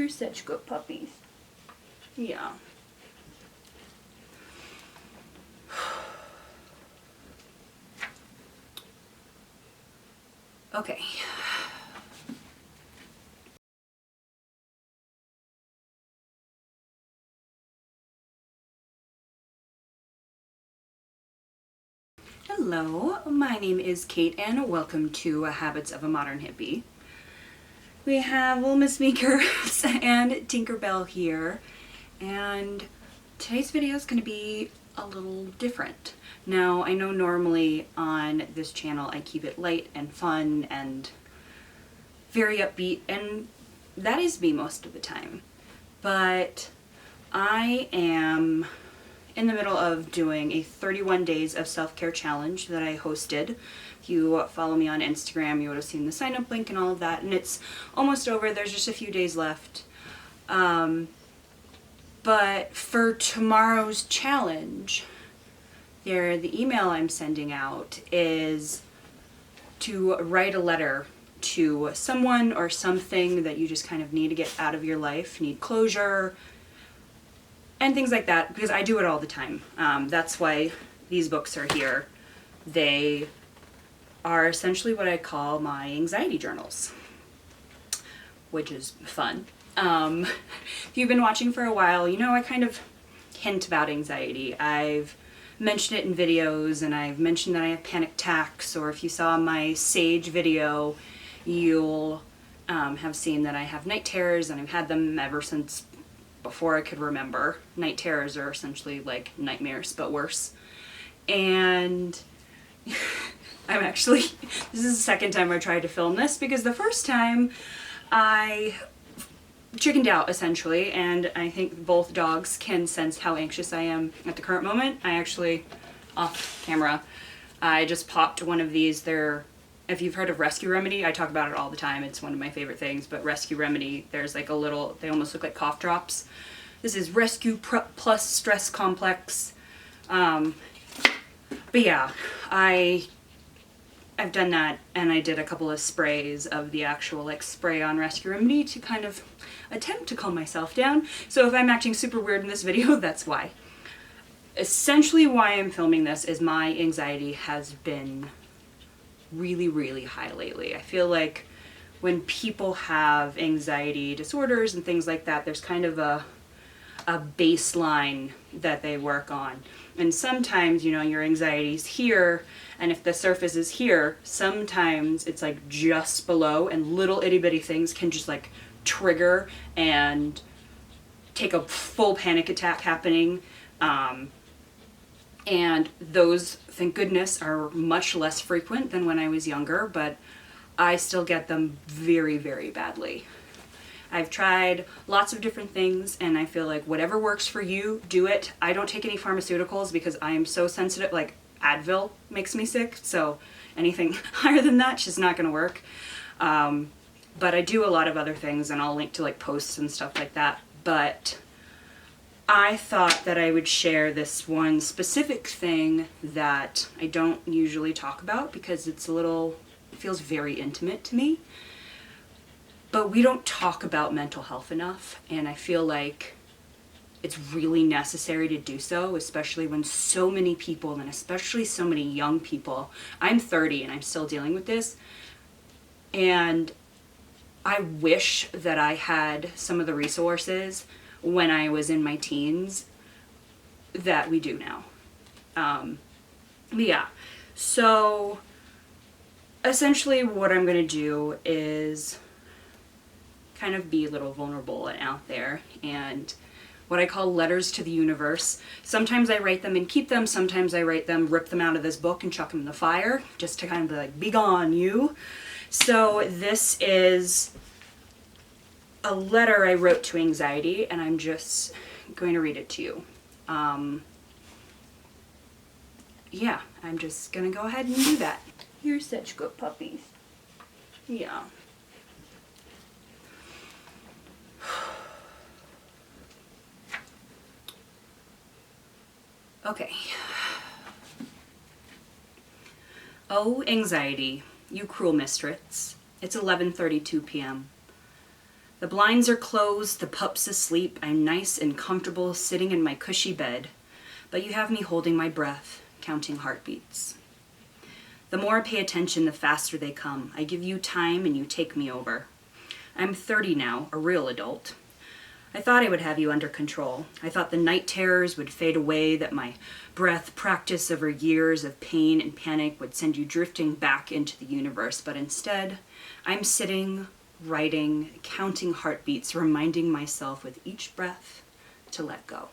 You're such good puppies. Yeah. Okay. Hello, my name is Kate and welcome to Habits of a Modern Hippie. We have little Miss Meekers and Tinkerbell here, and today's video is going to be a little different. Now, I know normally on this channel I keep it light and fun and very upbeat, and that is me most of the time. But I am in the middle of doing a 31 days of self-care challenge that I hosted. If you follow me on Instagram, you would have seen the sign up link and all of that, and it's almost over. There's just a few days left. But for tomorrow's challenge, the email I'm sending out is to write a letter to someone or something that you just kind of need to get out of your life, need closure, and things like that, because I do it all the time. That's why these books are here. They are essentially what I call my anxiety journals, which is fun. If you've been watching for a while, you know I kind of hint about anxiety. I've mentioned it in videos, and I've mentioned that I have panic attacks, or if you saw my Sage video, you'll have seen that I have night terrors, and I've had them ever since before I could remember. Night terrors are essentially like nightmares, but worse. And I'm actually, this is the second time I tried to film this, because the first time I chickened out essentially, and I think both dogs can sense how anxious I am at the current moment. I actually, off camera, I just popped one of these. They're, if you've heard of Rescue Remedy, I talk about it all the time. It's one of my favorite things, but Rescue Remedy, there's like a little, they almost look like cough drops. This is Rescue Plus Stress Complex. But yeah, I've done that, and I did a couple of sprays of the actual like spray on Rescue Remedy to kind of attempt to calm myself down. So if I'm acting super weird in this video, that's why. Essentially why I'm filming this is my anxiety has been really high lately. I feel like when people have anxiety disorders and things like that, there's kind of a baseline that they work on. And sometimes, you know, your anxiety's here, and if the surface is here, sometimes it's like just below, and little itty bitty things can just like trigger and take a full panic attack happening. And those, thank goodness, are much less frequent than when I was younger, but I still get them very badly. I've tried lots of different things, and I feel like whatever works for you, do it. I don't take any pharmaceuticals because I am so sensitive. Like Advil makes me sick, so anything higher than that's just not gonna work. But I do a lot of other things, and I'll link to like posts and stuff like that. But I thought that I would share this one specific thing that I don't usually talk about because it's a little, it feels very intimate to me. But we don't talk about mental health enough, and I feel like it's really necessary to do so, especially when so many people, and especially so many young people, I'm 30 and I'm still dealing with this, and I wish that I had some of the resources when I was in my teens that we do now. But yeah, so essentially what I'm gonna do is kind of be a little vulnerable and out there, and what I call letters to the universe. Sometimes I write them and keep them, sometimes I write them, rip them out of this book and chuck them in the fire, just to kind of be like, be gone, you. So this is a letter I wrote to anxiety, and I'm just going to read it to you. Yeah, I'm just gonna go ahead and do that. You're such good puppies. Yeah. Okay. Oh, anxiety, you cruel mistress. It's 11:32 p.m. The blinds are closed, the pup's asleep, I'm nice and comfortable sitting in my cushy bed, but you have me holding my breath, counting heartbeats. The more I pay attention, the faster they come. I give you time and you take me over. I'm 30 now, a real adult. I thought I would have you under control. I thought the night terrors would fade away, that my breath practice over years of pain and panic would send you drifting back into the universe, but instead, I'm sitting, writing, counting heartbeats, reminding myself with each breath to let go.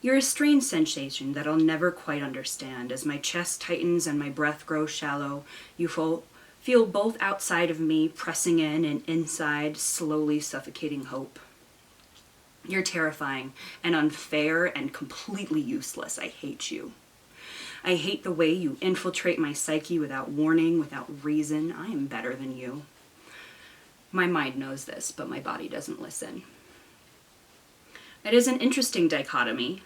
You're a strange sensation that I'll never quite understand. As my chest tightens and my breath grows shallow, you feel both outside of me pressing in and inside slowly suffocating hope. You're terrifying and unfair and completely useless. I hate you. I hate the way you infiltrate my psyche without warning, without reason. I am better than you. My mind knows this, but my body doesn't listen. It is an interesting dichotomy.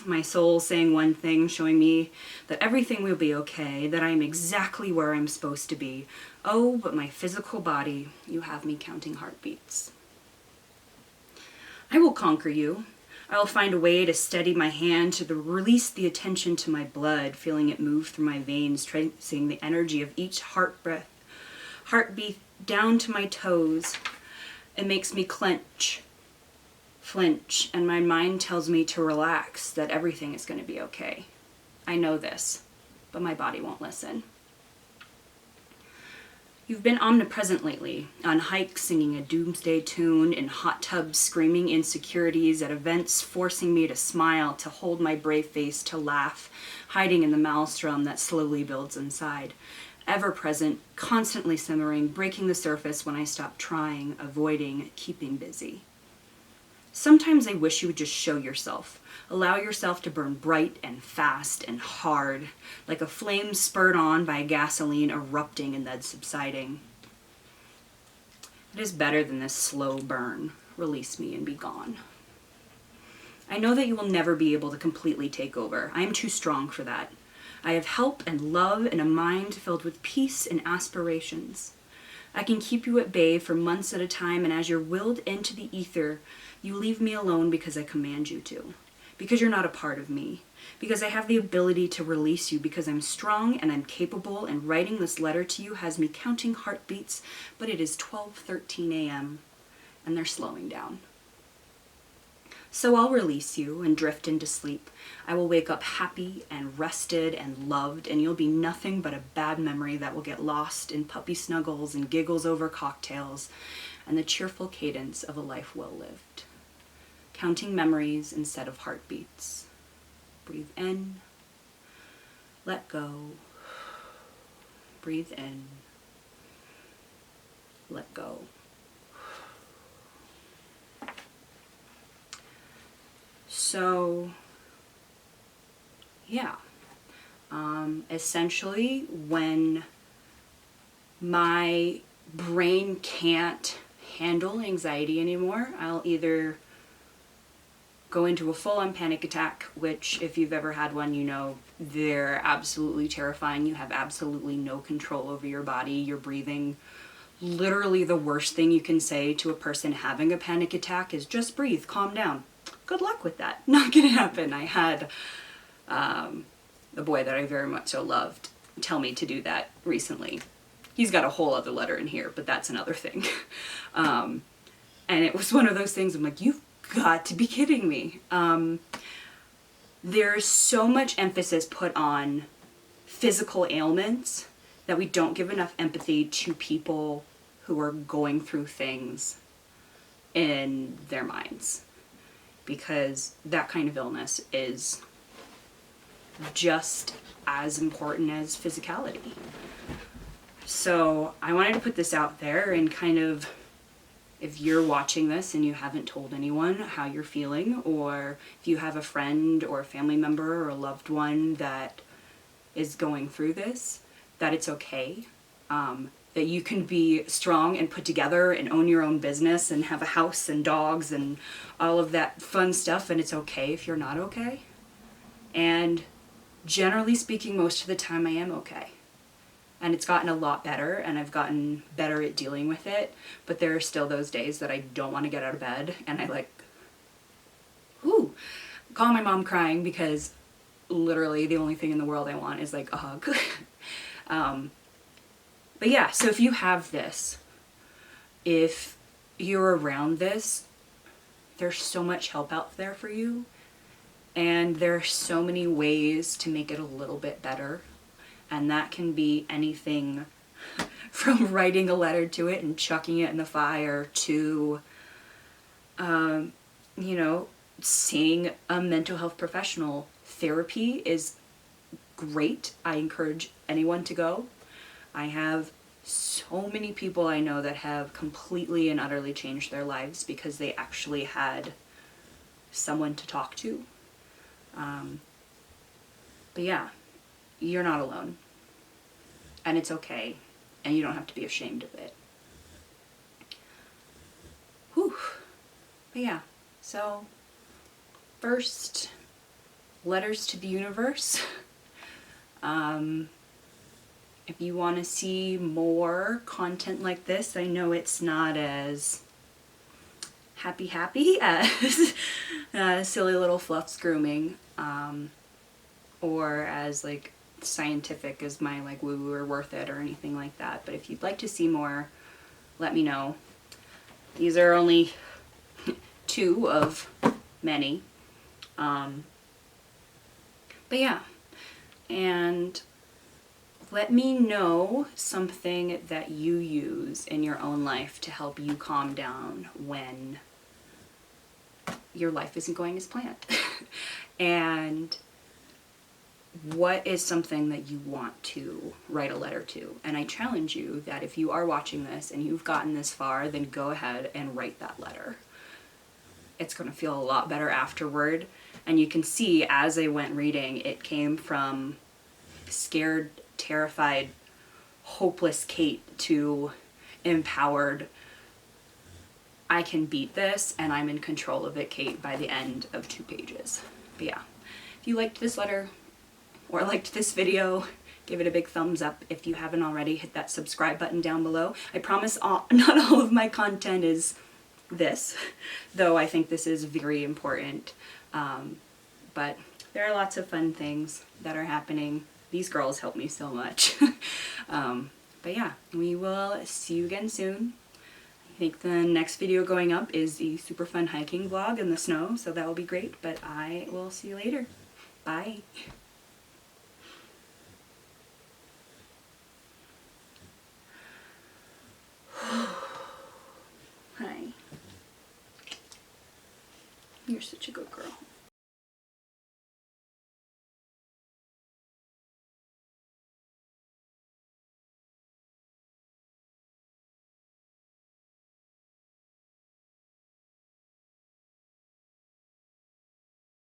My soul saying one thing, showing me that everything will be okay, that I am exactly where I'm supposed to be. Oh, but my physical body, you have me counting heartbeats. I will conquer you. I will find a way to steady my hand, to release the attention to my blood, feeling it move through my veins, tracing the energy of each heartbeat down to my toes. It makes me flinch, and my mind tells me to relax, that everything is going to be okay. I know this, but my body won't listen. You've been omnipresent lately, on hikes singing a doomsday tune, in hot tubs screaming insecurities, at events forcing me to smile, to hold my brave face, to laugh, hiding in the maelstrom that slowly builds inside. Ever present, constantly simmering, breaking the surface when I stop trying, avoiding, keeping busy. Sometimes I wish you would just show yourself. Allow yourself to burn bright and fast and hard, like a flame spurred on by gasoline erupting and then subsiding. It is better than this slow burn. Release me and be gone. I know that you will never be able to completely take over. I am too strong for that. I have help and love and a mind filled with peace and aspirations. I can keep you at bay for months at a time, and as you're willed into the ether, you leave me alone because I command you to. Because you're not a part of me. Because I have the ability to release you. Because I'm strong and I'm capable, and writing this letter to you has me counting heartbeats, but it is 12:13 a.m. and they're slowing down. So I'll release you and drift into sleep. I will wake up happy and rested and loved, and you'll be nothing but a bad memory that will get lost in puppy snuggles and giggles over cocktails and the cheerful cadence of a life well lived. Counting memories instead of heartbeats. Breathe in. Let go. Breathe in. Let go. So, yeah. Essentially, when my brain can't handle anxiety anymore, I'll either go into a full-on panic attack, which if you've ever had one, you know they're absolutely terrifying. You have absolutely no control over your body. You're breathing. Literally the worst thing you can say to a person having a panic attack is just breathe, calm down. Good luck with that. Not gonna happen. I had the boy that I very much so loved tell me to do that recently. He's got a whole other letter in here, but that's another thing. And it was one of those things I'm like, you've got to be kidding me. There's so much emphasis put on physical ailments that we don't give enough empathy to people who are going through things in their minds. Because that kind of illness is just as important as physicality. So I wanted to put this out there and kind of, if you're watching this and you haven't told anyone how you're feeling, or if you have a friend or a family member or a loved one that is going through this, that it's okay. That you can be strong and put together and own your own business and have a house and dogs and all of that fun stuff, and it's okay if you're not okay. And generally speaking, most of the time I am okay. And it's gotten a lot better, and I've gotten better at dealing with it, but there are still those days that I don't want to get out of bed, and I like, call my mom crying because literally the only thing in the world I want is like a hug. But yeah, so if you have this, if you're around this, there's so much help out there for you, and there are so many ways to make it a little bit better. And that can be anything from writing a letter to it and chucking it in the fire to, you know, seeing a mental health professional. Therapy is great. I encourage anyone to go. I have so many people I know that have completely and utterly changed their lives because they actually had someone to talk to. But yeah, you're not alone. And it's okay. And you don't have to be ashamed of it. Whew. But yeah, so first, letters to the universe. If you want to see more content like this, I know it's not as happy as silly little Fluffs grooming, or as like scientific as my like woo-woo or worth it or anything like that. But if you'd like to see more, let me know. These are only 2 of many. But yeah, and let me know something that you use in your own life to help you calm down when your life isn't going as planned. And what is something that you want to write a letter to? And I challenge you that if you are watching this and you've gotten this far, then go ahead and write that letter. It's going to feel a lot better afterward. And you can see as I went reading, it came from scared, terrified, hopeless Kait to empowered, I can beat this and I'm in control of it, Kait, by the end of 2 pages. But yeah, if you liked this letter or liked this video, give it a big thumbs up. If you haven't already, hit that subscribe button down below. I promise not all of my content is this, though I think this is very important. But there are lots of fun things that are happening. These girls help me so much. But yeah, we will see you again soon. I think the next video going up is the super fun hiking vlog in the snow, so that will be great. But I will see you later. Bye. Hi. You're such a good girl.